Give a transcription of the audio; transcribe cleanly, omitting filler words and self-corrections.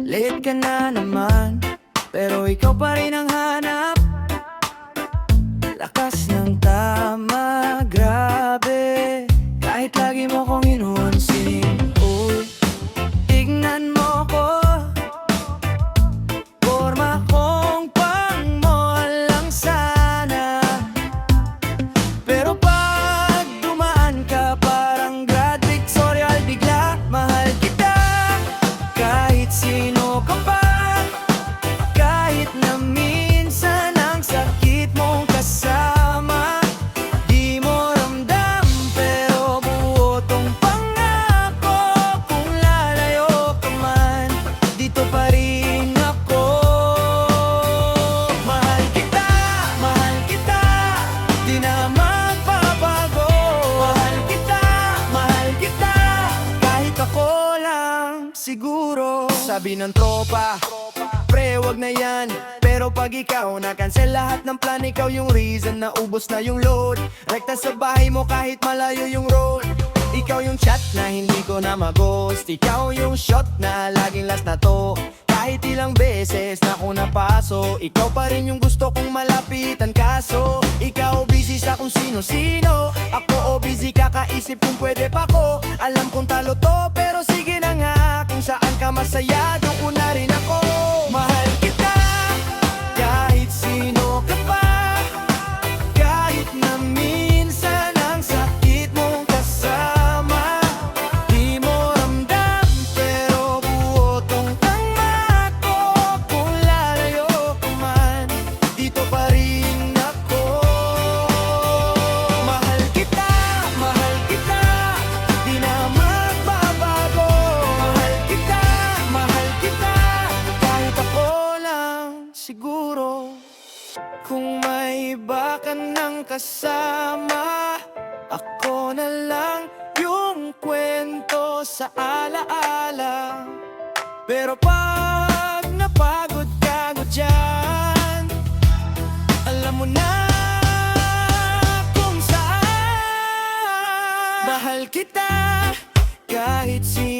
Late ka na naman, pero ikaw pa rin ang hanap. Lakas ng tama, grabe. Kahit lagi mo kong inuunsing. Uy, tignan mo ko, forma kong pang-mall lang sana. Pero pag dumaan ka, parang grad pictorial, bigla mahal kita. Kahit sino ka pa, kahit na minsan ang sakit mong kasama, di mo ramdam pero buo tong pangako. Kung lalayo ka man, dito pa rin ako. Mahal kita, di na magbabago. Mahal kita, kahit ako lang siguro. Sabi ng tropa, pre, wag na yan. Pero pag ikaw na-cancel lahat ng plan, ikaw yung reason na ubos na yung load. Rekta sa bahay mo kahit malayo yung road. Ikaw yung chat na hindi ko na mag-ghost. Ikaw yung shot na laging last na to. Kahit ilang beses na ako napaso, ikaw pa rin yung gusto kong malapitan. Kaso, ikaw busy sa kung sino-sino. Ako busy kakaisip kung pwede pa ko. Alam kong talo to, pero sige na nga. Kung saan ka masaya, doon ko na rin ako. Mahal kita, kahit sino ka pa. Kahit na minsan ang sakit mong kasama, di mo ramdam pero buo tong tama ko. Kung lalayo ka man, dito pa rin ako. Mahal kita, di na magbabago. Mahal kita, kahit ako lang siguro. Kung may iba ka nang kasama, ako na lang yung kwento sa alaala. Pero pag napagod ka dyan, alam mo na kung saan. Mahal kita, kahit sino